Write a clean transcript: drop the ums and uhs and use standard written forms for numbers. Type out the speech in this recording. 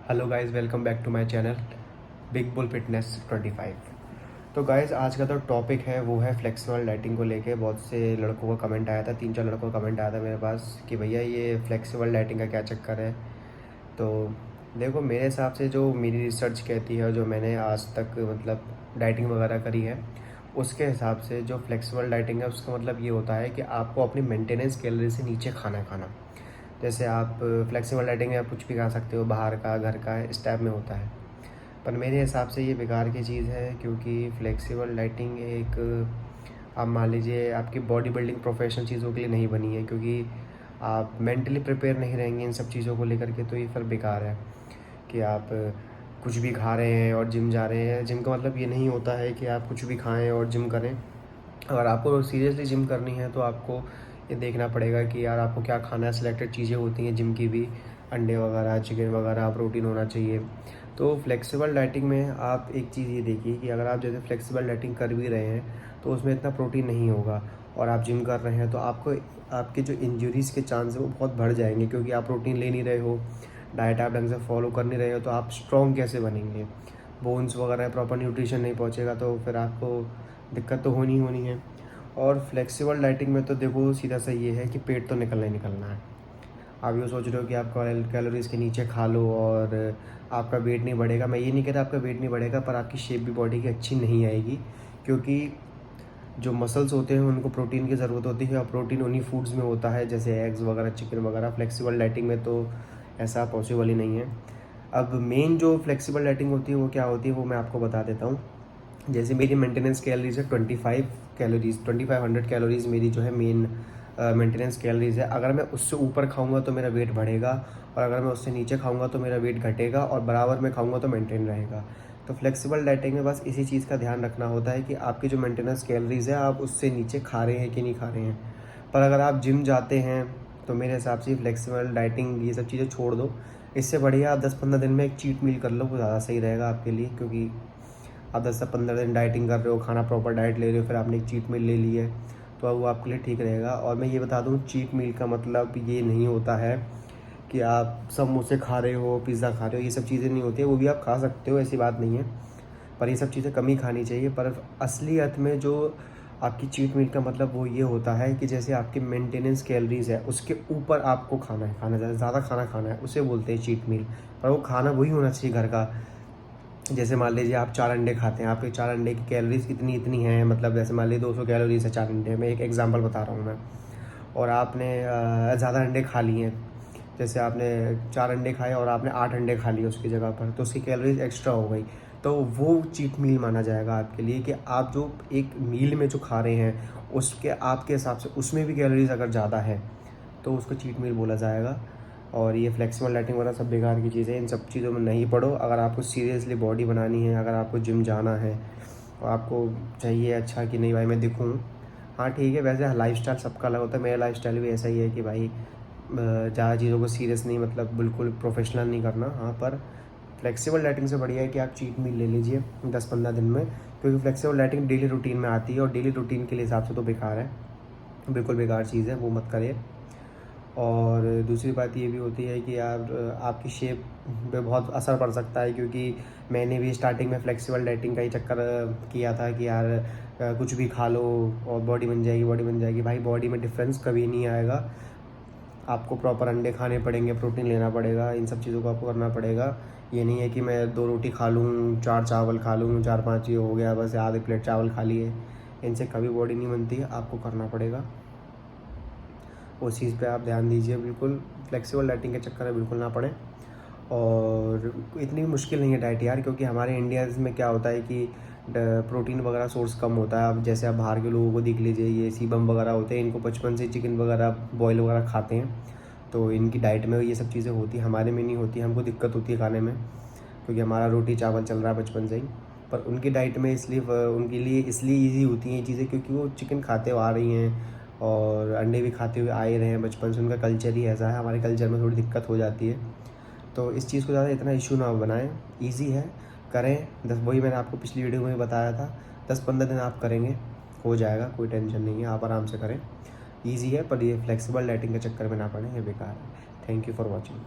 Hello guys, welcome back to my channel big bull fitness 25। तो guys, आज का जो टॉपिक है वो है फ्लेक्सिबल डाइटिंग को लेके। बहुत से लड़कों का कमेंट आया था, 3-4 लड़कों का कमेंट आया था मेरे पास कि भैया ये फ्लेक्सिबल डाइटिंग का क्या चक्कर है। तो देखो, मेरे हिसाब से जो मेरी रिसर्च कहती है, जो मैंने आज तक मतलब डाइटिंग वगैरह करी है, उसके हिसाब से जो फ्लेक्सिबल डाइटिंग है उसका मतलब ये होता है कि आपको अपनी मेंटेनेंस कैलोरी से नीचे खाना है खाना। जैसे आप फ्लेक्सिबल डाइटिंग में आप कुछ भी खा सकते हो, बाहर का घर का, इस टाइप में होता है। पर मेरे हिसाब से ये बेकार की चीज़ है, क्योंकि फ्लेक्सिबल डाइटिंग एक आप मान लीजिए आपकी बॉडी बिल्डिंग प्रोफेशनल चीज़ों के लिए नहीं बनी है, क्योंकि आप मेंटली प्रिपेयर नहीं रहेंगे इन सब चीज़ों को लेकर के। तो ये फिर बेकार है कि आप कुछ भी खा रहे हैं और जिम जा रहे हैं। जिम का मतलब ये नहीं होता है कि आप कुछ भी खाएं और जिम करें। अगर आपको सीरियसली जिम करनी है तो आपको ये देखना पड़ेगा कि यार आपको क्या खाना है। सिलेक्टेड चीज़ें होती हैं जिम की भी, अंडे वगैरह, चिकन वगैरह, प्रोटीन होना चाहिए। तो फ्लेक्सिबल डाइटिंग में आप एक चीज़ ये देखिए कि अगर आप जैसे फ्लेक्सिबल डाइटिंग कर भी रहे हैं तो उसमें इतना प्रोटीन नहीं होगा, और आप जिम कर रहे हैं तो आपको आपके जो इंजरीज़ के चांस है वो बहुत बढ़ जाएंगे, क्योंकि आप प्रोटीन ले नहीं रहे हो, डाइट आप ढंग से फॉलो कर नहीं रहे हो। तो आप स्ट्रॉन्ग कैसे बनेंगे? बोन्स वगैरह प्रॉपर न्यूट्रिशन नहीं पहुँचेगा तो फिर आपको दिक्कत तो होनी होनी है। और फ्लेक्सिबल डाइटिंग में तो देखो, सीधा सा ये है कि पेट तो निकलना ही निकलना है। आप ये सोच रहे हो कि आप कैलोरीज़ के नीचे खा लो और आपका वेट नहीं बढ़ेगा। मैं ये नहीं कह रहा आपका वेट नहीं बढ़ेगा, पर आपकी शेप भी बॉडी की अच्छी नहीं आएगी, क्योंकि जो मसल्स होते हैं उनको प्रोटीन की ज़रूरत होती है, और प्रोटीन उन्हीं फूड्स में होता है जैसे एग्स वगैरह, चिकन वगैरह। फ्लेक्सिबल डाइटिंग में तो ऐसा पॉसिबल ही नहीं है। अब मेन जो फ्लेक्सिबल डाइटिंग होती है वो क्या होती है वो मैं आपको बता देता हूँ। जैसे मेरी मेंटेनेंस कैलोरीज है 2500 कैलोरीज़ मेरी जो है मेन मेंटेनेंस कैलोरीज़ है। अगर मैं उससे ऊपर खाऊंगा तो मेरा वेट बढ़ेगा, और अगर मैं उससे नीचे खाऊंगा तो मेरा वेट घटेगा, और बराबर में खाऊंगा तो मेंटेन रहेगा। तो फ्लेक्सिबल डाइटिंग में बस इसी चीज़ का ध्यान रखना होता है कि आपकी जो मेंटेनेंस कैलोरीज़ है आप उससे नीचे खा रहे हैं कि नहीं खा रहे हैं। पर अगर आप जिम जाते हैं तो मेरे हिसाब से फ्लेक्सिबल डाइटिंग ये सब चीज़ें छोड़ दो। इससे बढ़िया आप 10-15 दिन में एक चीट मील कर लो, वो ज़्यादा सही रहेगा आपके लिए। क्योंकि आप 10 से 15 दिन डाइटिंग कर रहे हो, खाना प्रॉपर डाइट ले रहे हो, फिर आपने एक चीट मील ले ली है, तो अब वो आपके लिए ठीक रहेगा। और मैं ये बता दूँ, चीट मील का मतलब ये नहीं होता है कि आप समोसे खा रहे हो, पिज़्ज़ा खा रहे हो। ये सब चीज़ें नहीं होती है, वो भी आप खा सकते हो, ऐसी बात नहीं है, पर ये सब चीज़ें कम ही खानी चाहिए। पर असलियत में जो आपकी चीट मील का मतलब वो ये होता है कि जैसे आपकी मेंटेनेंस कैलोरीज़ है उसके ऊपर आपको खाना है, ज़्यादा खाना खाना है, उसे बोलते हैं चीट मील। पर वो खाना वही होना चाहिए घर का। जैसे मान लीजिए आप 4 अंडे खाते हैं, आपके 4 अंडे की कैलोरीज़ इतनी इतनी हैं, मतलब जैसे मान लीजिए 200 कैलोरीज़ है 4 अंडे में, एक एग्जांपल बता रहा हूँ मैं। और आपने ज़्यादा अंडे खा लिए हैं, जैसे आपने 4 अंडे खाए और आपने 8 अंडे खा लिए उसकी जगह पर, तो उसकी कैलोरीज एक्स्ट्रा हो गई। तो वो चीट मील माना जाएगा आपके लिए, कि आप जो एक मील में जो खा रहे हैं उसके आपके हिसाब से उसमें भी कैलोरीज अगर ज़्यादा है तो उसको चीट मील बोला जाएगा। और ये फ्लेक्सिबल डाइटिंग वगैरह सब बेकार की चीज़ें हैं, इन सब चीज़ों में नहीं पड़ो। अगर आपको सीरियसली बॉडी बनानी है, अगर आपको जिम जाना है और आपको चाहिए अच्छा कि नहीं भाई मैं दिखूँ, हाँ ठीक है, वैसे लाइफस्टाइल सबका अलग होता है। मेरा लाइफस्टाइल भी ऐसा ही है कि भाई ज़्यादा चीज़ों को सीरियस नहीं, मतलब बिल्कुल प्रोफेशनल नहीं करना। हाँ, पर फ्लेक्सिबल डाइटिंग से बढ़िया है कि आप चीट मील ले लीजिए 10-15 दिन में, क्योंकि फ्लेक्सिबल डाइटिंग डेली रूटीन में आती है, और डेली रूटीन के हिसाब से तो बेकार है, बिल्कुल बेकार चीज़ है, वो मत करिए। और दूसरी बात ये भी होती है कि यार आपकी शेप पे बहुत असर पड़ सकता है, क्योंकि मैंने भी स्टार्टिंग में फ्लेक्सिबल डाइटिंग का ही चक्कर किया था कि यार कुछ भी खा लो और बॉडी बन जाएगी, बॉडी बन जाएगी। भाई बॉडी में डिफरेंस कभी नहीं आएगा। आपको प्रॉपर अंडे खाने पड़ेंगे, प्रोटीन लेना पड़ेगा, इन सब चीज़ों को आपको करना पड़ेगा। ये नहीं है कि मैं 2 रोटी खा लूँ, 4 चावल खा लूँ, 4-5 ये हो गया बस, आधी प्लेट चावल खा लिए, इनसे कभी बॉडी नहीं बनती है। आपको करना पड़ेगा, उस चीज़ पे आप ध्यान दीजिए बिल्कुल। फ्लेक्सिबल डाइटिंग के चक्कर में बिल्कुल ना पड़े। और इतनी मुश्किल नहीं है डाइट यार, क्योंकि हमारे इंडिया में क्या होता है कि प्रोटीन वगैरह सोर्स कम होता है। अब जैसे आप बाहर के लोगों को देख लीजिए, ये सीबम वगैरह होते हैं, इनको बचपन से चिकन वगैरह बॉयल वगैरह खाते हैं, तो इनकी डाइट में ये सब चीज़ें होती हैं, हमारे में नहीं होती। हमको दिक्कत होती है खाने में, क्योंकि हमारा रोटी चावल चल रहा है बचपन से ही। पर उनकी डाइट में इसलिए उनके लिए इसलिए ईजी होती हैं ये चीज़ें, क्योंकि वो चिकन खाते हुए आ रही हैं और अंडे भी खाते हुए आए रहे हैं बचपन से, उनका कल्चर ही ऐसा है। हमारे कल्चर में थोड़ी दिक्कत हो जाती है, तो इस चीज़ को ज़्यादा इतना इशू ना बनाएं, ईजी है, करें। वही मैंने आपको पिछली वीडियो में बताया था, 10-15 दिन आप करेंगे हो जाएगा, कोई टेंशन नहीं है, आप आराम से करें, ईजी है। पर ये फ्लेक्सिबल डाइटिंग के चक्कर में ना पड़े, ये बेकार है। Thank you for watching.